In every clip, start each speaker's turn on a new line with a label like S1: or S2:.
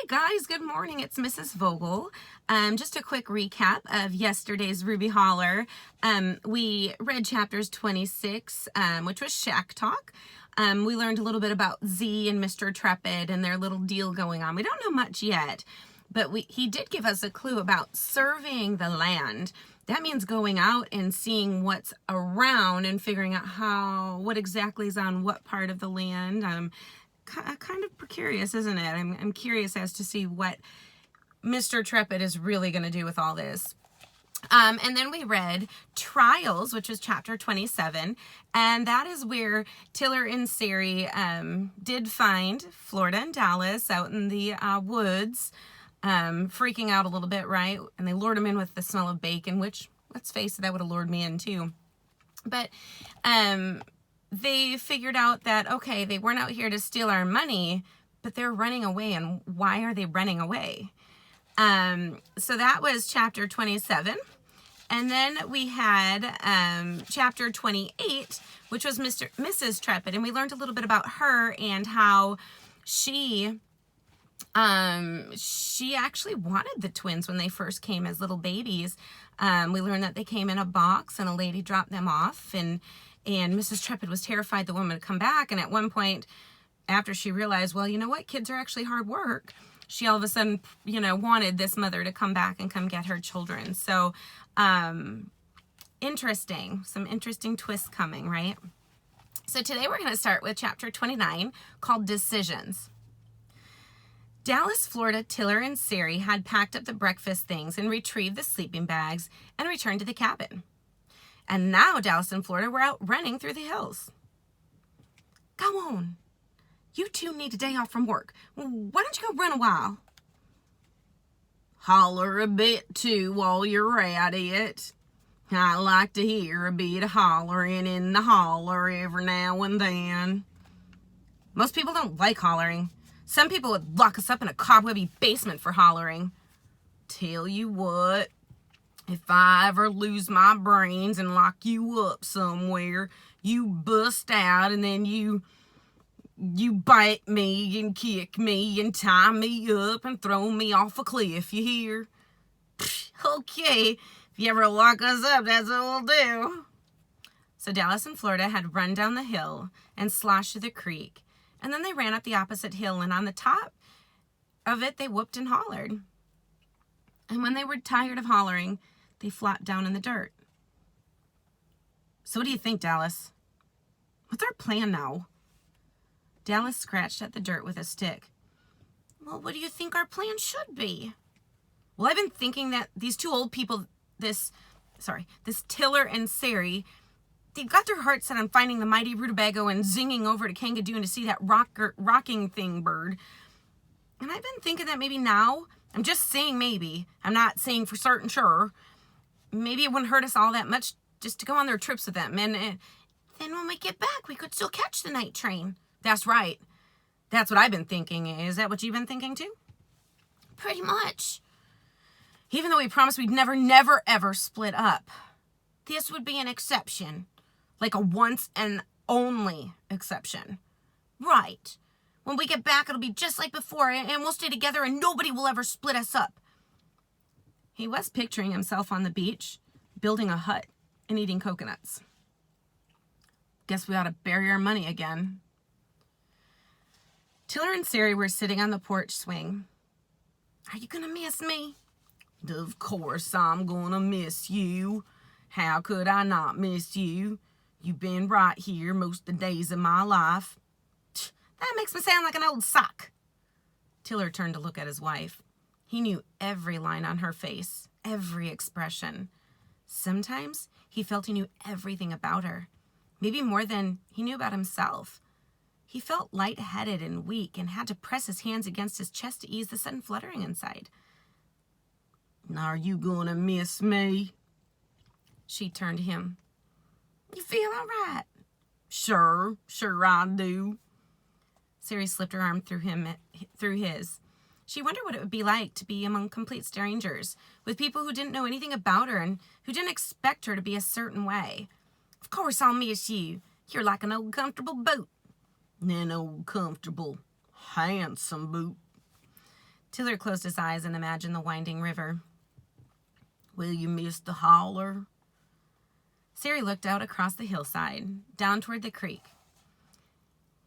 S1: Guys, good morning. It's Mrs. Vogel. Just a quick recap of yesterday's Ruby Holler. We read chapters 26, which was Shack Talk. We learned a little bit about Z and Mr. Trepid and their little deal going on. We don't know much yet, but he did give us a clue about surveying the land. That means going out and seeing what's around and figuring out what exactly is on what part of the land. Kind of precarious, isn't it? I'm curious as to see what Mr. Trepid is really going to do with all this. And then we read Trials, which was chapter 27, and that is where Tiller and Sari did find Florida and Dallas out in the woods, freaking out a little bit, right? And they lured him in with the smell of bacon, which, let's face it, that would have lured me in too. But they figured out that, okay, they weren't out here to steal our money, but they're running away. And why are they running away? So that was chapter 27. And then we had chapter 28, which was Mrs. Trepid. And we learned a little bit about her and how she actually wanted the twins when they first came as little babies. We learned that they came in a box and a lady dropped them off, and Mrs. Trepid was terrified the woman would come back. And at one point, after she realized, well, you know what, kids are actually hard work, she all of a sudden, wanted this mother to come back and come get her children. So, interesting. Some interesting twists coming, right? So today we're going to start with chapter 29 called Decisions. Dallas, Florida, Tiller, and Sari had packed up the breakfast things and retrieved the sleeping bags and returned to the cabin. And now Dallas and Florida were out running through the hills. Go on. You two need a day off from work. Why don't you go run a while? Holler a bit too while you're at it. I like to hear a bit of hollering in the holler every now and then. Most people don't like hollering. Some people would lock us up in a cobwebby basement for hollering. Tell you what. If I ever lose my brains and lock you up somewhere, you bust out and then you bite me and kick me and tie me up and throw me off a cliff, you hear? Okay, if you ever lock us up, that's what we'll do. So Dallas and Florida had run down the hill and sloshed through the creek, and then they ran up the opposite hill, and on the top of it, they whooped and hollered. And when they were tired of hollering, they flopped down in the dirt. So what do you think, Dallas? What's our plan now? Dallas scratched at the dirt with a stick. Well, what do you think our plan should be? Well, I've been thinking that these two old people, this Tiller and Sari, they've got their hearts set on finding the mighty rutabago and zinging over to Kangadoon to see that rocking thing bird. And I've been thinking that maybe now, I'm just saying maybe, I'm not saying for certain sure, maybe it wouldn't hurt us all that much just to go on their trips with them. And then when we get back, we could still catch the night train. That's right. That's what I've been thinking. Is that what you've been thinking too? Pretty much. Even though we promised we'd never, ever split up. This would be an exception. Like a once and only exception. Right. When we get back, it'll be just like before, and we'll stay together and nobody will ever split us up. He was picturing himself on the beach, building a hut and eating coconuts. Guess we ought to bury our money again. Tiller and Sari were sitting on the porch swing. Are you gonna miss me? Of course I'm gonna miss you. How could I not miss you? You've been right here most of the days of my life. That makes me sound like an old sock. Tiller turned to look at his wife. He knew every line on her face, every expression. Sometimes he felt he knew everything about her, maybe more than he knew about himself. He felt lightheaded and weak and had to press his hands against his chest to ease the sudden fluttering inside. Are you gonna miss me? She turned to him. You feel all right? Sure I do. Sari slipped her arm through his. She wondered what it would be like to be among complete strangers, with people who didn't know anything about her and who didn't expect her to be a certain way. Of course I'll miss you. You're like an old comfortable boot. An old comfortable handsome boot. Tiller closed his eyes and imagined the winding river. Will you miss the holler? Sari looked out across the hillside, down toward the creek.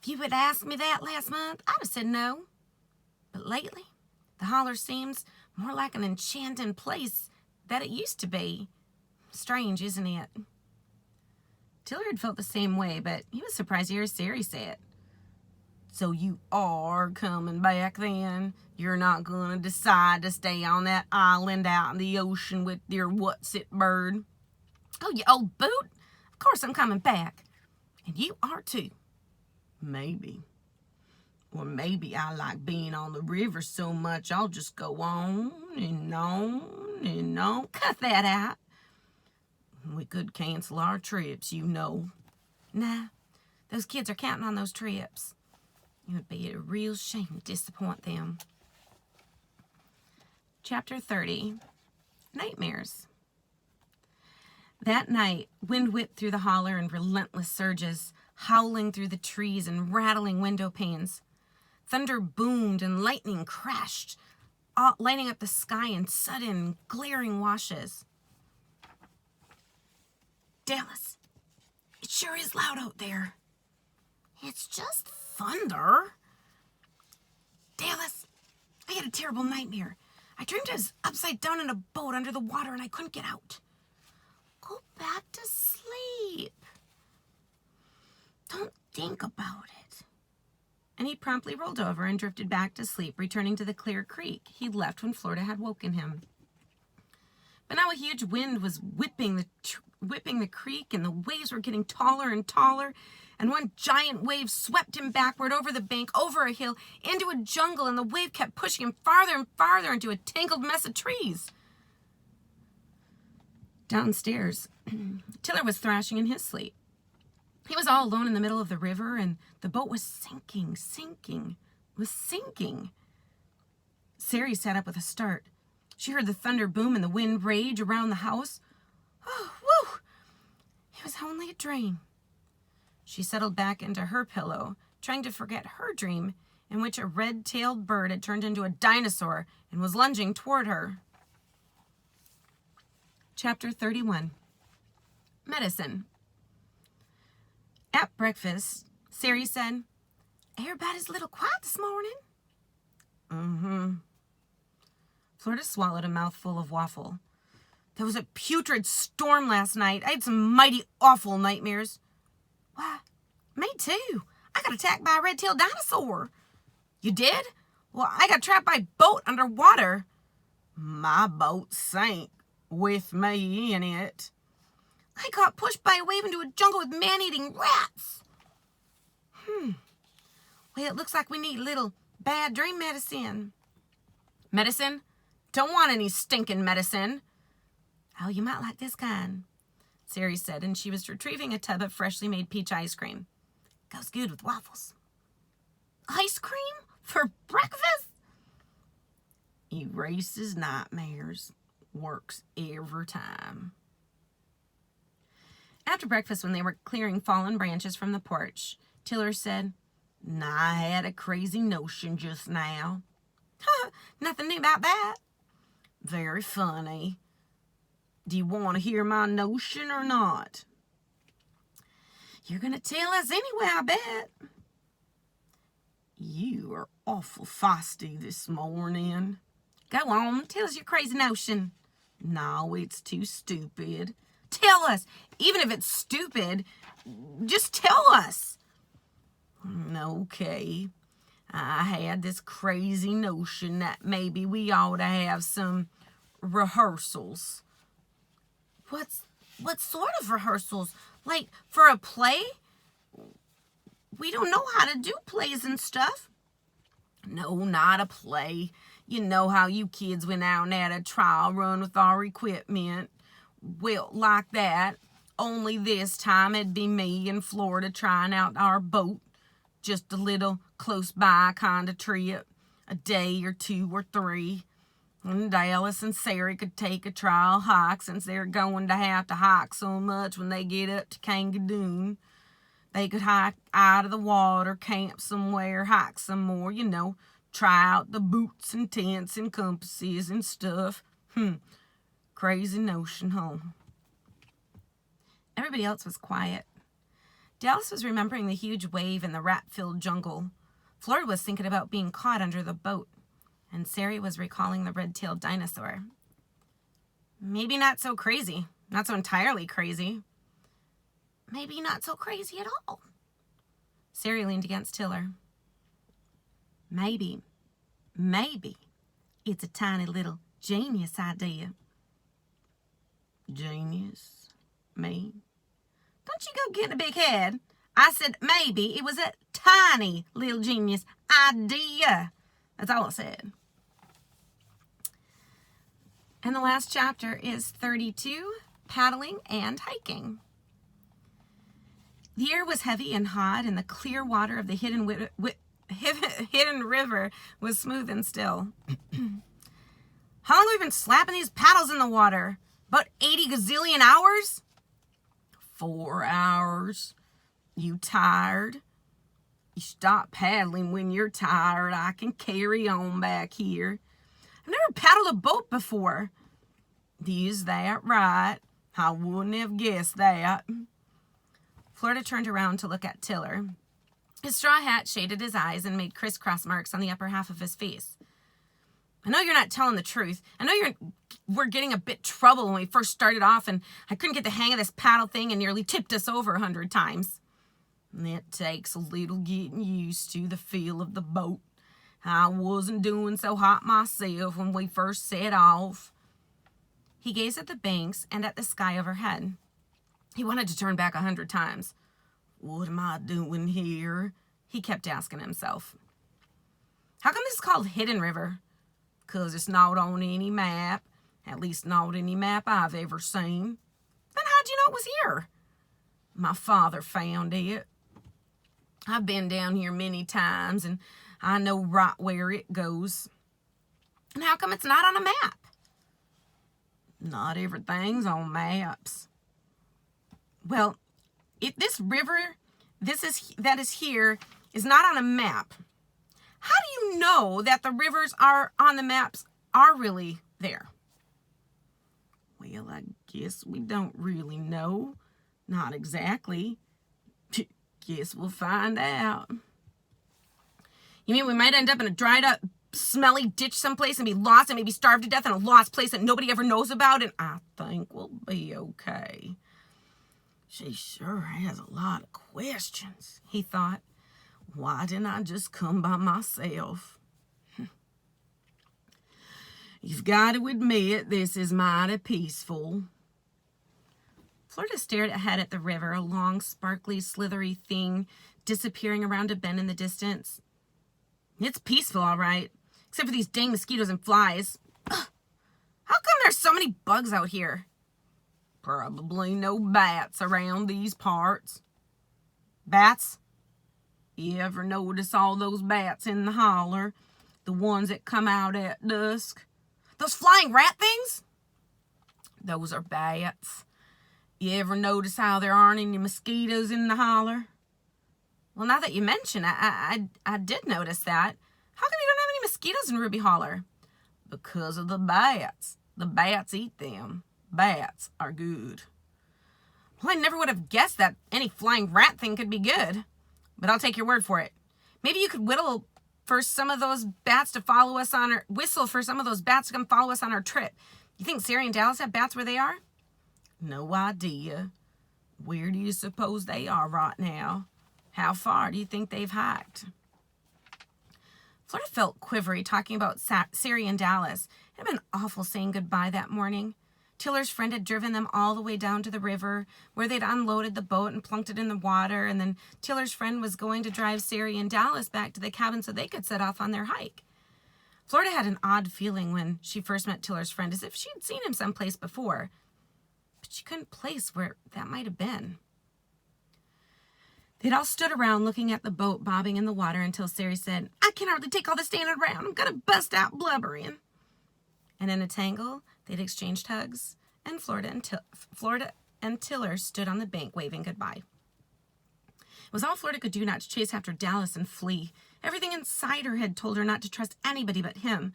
S1: If you had asked me that last month, I'd have said no. But lately, the holler seems more like an enchanting place than it used to be. Strange, isn't it? Tiller had felt the same way, but he was surprised to hear Sari say it. So you are coming back then? You're not going to decide to stay on that island out in the ocean with your what's-it bird? Oh, you old boot. Of course I'm coming back. And you are too. Maybe. Or maybe I like being on the river so much I'll just go on and on and on. Cut that out. We could cancel our trips, you know. Nah, those kids are counting on those trips. It would be a real shame to disappoint them. Chapter 30, Nightmares. That night, wind whipped through the holler in relentless surges, howling through the trees and rattling window panes. Thunder boomed and lightning crashed, lighting up the sky in sudden, glaring washes. Dallas, it sure is loud out there. It's just thunder. Dallas, I had a terrible nightmare. I dreamed I was upside down in a boat under the water and I couldn't get out. Go back to sleep. Don't think about it. And he promptly rolled over and drifted back to sleep, returning to the clear creek he'd left when Florida had woken him. But now a huge wind was whipping the creek, and the waves were getting taller and taller, and one giant wave swept him backward over the bank, over a hill, into a jungle, and the wave kept pushing him farther and farther into a tangled mess of trees. Downstairs, Tiller was thrashing in his sleep. He was all alone in the middle of the river, and the boat was sinking. Sari sat up with a start. She heard the thunder boom and the wind rage around the house. Oh, whew! It was only a dream. She settled back into her pillow, trying to forget her dream, in which a red-tailed bird had turned into a dinosaur and was lunging toward her. Chapter 31, Medicine. At breakfast, Sari said, Everybody's a little quiet this morning. Mm-hmm. Florida swallowed a mouthful of waffle. There was a putrid storm last night. I had some mighty awful nightmares. Why, me too. I got attacked by a red-tailed dinosaur. You did? Well, I got trapped by a boat underwater. My boat sank with me in it. I got pushed by a wave into a jungle with man-eating rats. Well, it looks like we need a little bad dream medicine. Medicine? Don't want any stinking medicine. Oh, you might like this kind, Sari said, and she was retrieving a tub of freshly made peach ice cream. Goes good with waffles. Ice cream? For breakfast? Erases nightmares. Works every time. After breakfast, when they were clearing fallen branches from the porch, Tiller said, I had a crazy notion just now. Nothing new about that. Very funny. Do you want to hear my notion or not? You're going to tell us anyway, I bet. You are awful feisty this morning. Go on, tell us your crazy notion. No, it's too stupid. Tell us. Even if it's stupid, just tell us. Okay. I had this crazy notion that maybe we ought to have some rehearsals. What sort of rehearsals? Like for a play? We don't know how to do plays and stuff. No, not a play. You know how you kids went out and had a trial run with our equipment. Well, like that. Only this time it'd be me and Florida trying out our boat. Just a little close by kind of trip. A day or 2 or 3. And Dallas and Sari could take a trial hike since they're going to have to hike so much when they get up to Kangadoon. They could hike out of the water, camp somewhere, hike some more, try out the boots and tents and compasses and stuff. Crazy notion, huh? Everybody else was quiet. Dallas was remembering the huge wave in the rat-filled jungle. Florida was thinking about being caught under the boat. And Sari was recalling the red-tailed dinosaur. Maybe not so crazy. Not so entirely crazy. Maybe not so crazy at all. Sari leaned against Tiller. Maybe it's a tiny little genius idea. Genius? Me? Don't you go getting a big head. I said maybe it was a tiny little genius idea. That's all I said. And the last chapter is 32, paddling and hiking. The air was heavy and hot, and the clear water of the hidden river was smooth and still. How long have we been slapping these paddles in the water? About 80 gazillion hours? 4 hours. You tired? You stop paddling when you're tired. I can carry on back here. I've never paddled a boat before. Is that right? I wouldn't have guessed that. Florida turned around to look at Tiller. His straw hat shaded his eyes and made crisscross marks on the upper half of his face. I know you're not telling the truth. I know we're getting a bit trouble when we first started off, and I couldn't get the hang of this paddle thing and nearly tipped us over 100 times. It takes a little getting used to the feel of the boat. I wasn't doing so hot myself when we first set off. He gazed at the banks and at the sky overhead. He wanted to turn back 100 times. What am I doing here? He kept asking himself. How come this is called Hidden River? 'Cause it's not on any map. At least not any map I've ever seen. Then how'd you know it was here? My father found it. I've been down here many times, and I know right where it goes. And how come it's not on a map? Not everything's on maps. Well, if this river that is here is not on a map, how do you know that the rivers are on the maps are really there? Well, I guess we don't really know. Not exactly. Guess we'll find out. You mean we might end up in a dried up, smelly ditch someplace and be lost and maybe starve to death in a lost place that nobody ever knows about? And I think we'll be okay. She sure has a lot of questions, he thought. Why didn't I just come by myself? You've got to admit this is mighty peaceful. Florida stared ahead at the river, a long, sparkly, slithery thing disappearing around a bend in the distance. It's peaceful, all right, except for these dang mosquitoes and flies. Ugh. How come there's so many bugs out here? Probably no bats around these parts. Bats? You ever notice all those bats in the holler? The ones that come out at dusk? Those flying rat things? Those are bats. You ever notice how there aren't any mosquitoes in the holler? Well, now that you mention it, I did notice that. How come you don't have any mosquitoes in Ruby Holler? Because of the bats. The bats eat them. Bats are good. Well, I never would have guessed that any flying rat thing could be good. But I'll take your word for it. Maybe you could whistle for some of those bats to come follow us on our trip. You think Sari and Dallas have bats where they are? No idea. Where do you suppose they are right now? How far do you think they've hiked? Florida felt quivery talking about Sari and Dallas. It had been awful saying goodbye that morning. Tiller's friend had driven them all the way down to the river, where they'd unloaded the boat and plunked it in the water, and then Tiller's friend was going to drive Sari and Dallas back to the cabin so they could set off on their hike. Florida had an odd feeling when she first met Tiller's friend, as if she'd seen him someplace before, but she couldn't place where that might have been. They'd all stood around looking at the boat bobbing in the water until Sari said, I can hardly take all this standing around. I'm going to bust out blubbering. And in a tangle, they'd exchanged hugs, and Florida and Tiller stood on the bank waving goodbye. It was all Florida could do not to chase after Dallas and flee, Everything inside her had told her not to trust anybody but him.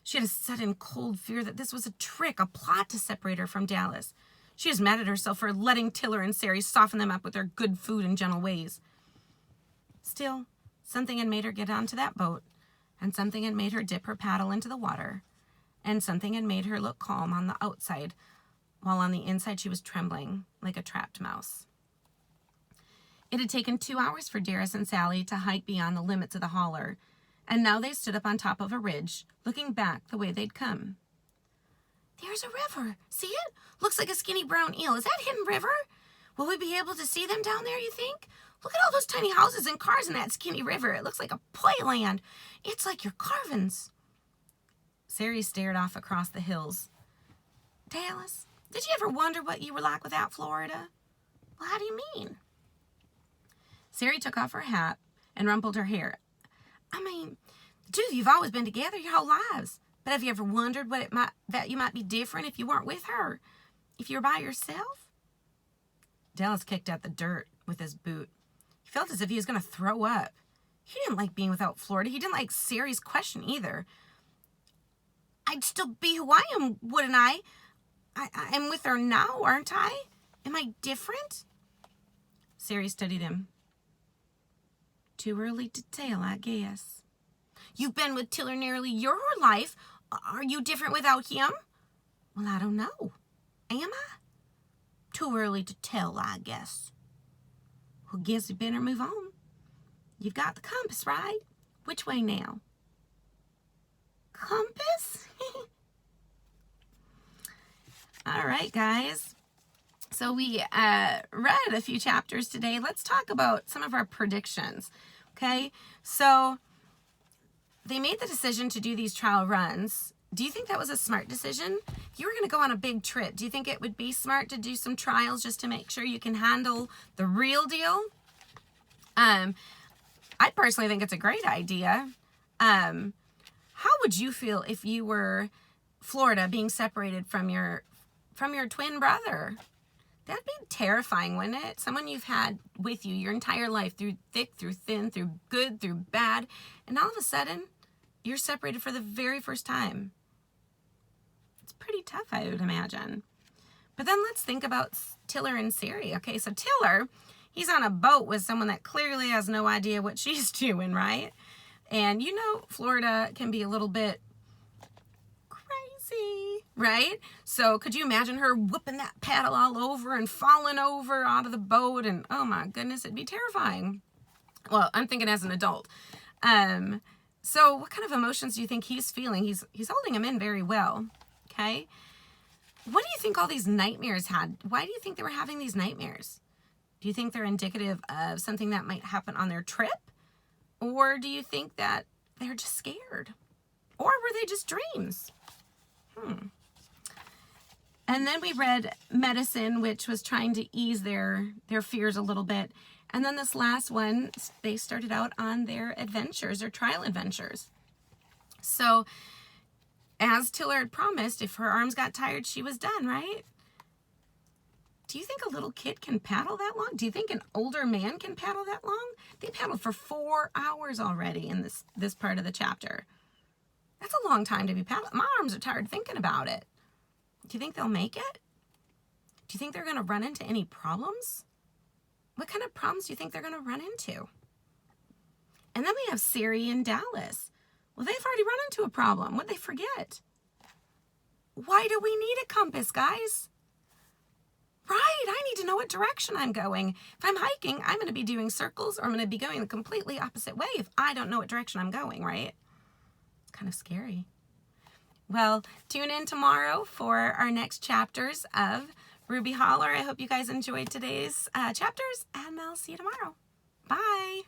S1: She had a sudden cold fear that this was a trick, a plot to separate her from Dallas. She was mad at herself for letting Tiller and Sari soften them up with their good food and gentle ways. Still, something had made her get onto that boat, and something had made her dip her paddle into the water, and something had made her look calm on the outside, while on the inside she was trembling like a trapped mouse. It had taken 2 hours for Darius and Sally to hike beyond the limits of the Holler, and now they stood up on top of a ridge, looking back the way they'd come. There's a river. See it? Looks like a skinny brown eel. Is that Hidden River? Will we be able to see them down there, you think? Look at all those tiny houses and cars in that skinny river. It looks like a playland. It's like your carvings. Sari stared off across the hills. Dallas, did you ever wonder what you were like without Florida? Well, how do you mean? Sari took off her hat and rumpled her hair. I mean, the two of you have always been together your whole lives. But have you ever wondered that you might be different if you weren't with her? If you were by yourself? Dallas kicked at the dirt with his boot. He felt as if he was going to throw up. He didn't like being without Florida. He didn't like Sari's question either. I'd still be who I am, wouldn't I? I'm with her now, aren't I? Am I different? Sari studied him. Too early to tell, I guess. You've been with Tiller nearly your whole life. Are you different without him? Well, I don't know. Am I? Too early to tell, I guess. Well, guess we better move on. You've got the compass, right? Which way now? Compass? All right, guys. So we read a few chapters today. Let's talk about some of our predictions, okay? So they made the decision to do these trial runs. Do you think that was a smart decision? If you were going to go on a big trip, do you think it would be smart to do some trials just to make sure you can handle the real deal? I personally think it's a great idea. How would you feel if you were Florida being separated from your twin brother? That'd be terrifying, wouldn't it? Someone you've had with you your entire life, through thick, through thin, through good, through bad, and all of a sudden, you're separated for the very first time. It's pretty tough, I would imagine. But then let's think about Tiller and Sari. Okay, so Tiller, he's on a boat with someone that clearly has no idea what she's doing, right? And you know, Florida can be a little bit crazy, right? So could you imagine her whipping that paddle all over and falling over out of the boat? And oh my goodness, it'd be terrifying. Well, I'm thinking as an adult. So what kind of emotions do you think he's feeling? He's holding them in very well, okay? What do you think all these nightmares had? Why do you think they were having these nightmares? Do you think they're indicative of something that might happen on their trip? Or do you think that they're just scared? Or were they just dreams? And then we read Medicine, which was trying to ease their fears a little bit. And then this last one, they started out on their adventures, their trial adventures. So as Tiller had promised, if her arms got tired, she was done, right? Do you think a little kid can paddle that long? Do you think an older man can paddle that long? They paddled for 4 hours already in this part of the chapter. That's a long time to be paddling. My arms are tired thinking about it. Do you think they'll make it? Do you think they're going to run into any problems? What kind of problems do you think they're going to run into? And then we have Sari and Dallas. Well, they've already run into a problem. What'd they forget? Why do we need a compass, guys? Right, I need to know what direction I'm going. If I'm hiking, I'm going to be doing circles, or I'm going to be going the completely opposite way if I don't know what direction I'm going, right? It's kind of scary. Well, tune in tomorrow for our next chapters of Ruby Holler. I hope you guys enjoyed today's chapters, and I'll see you tomorrow. Bye.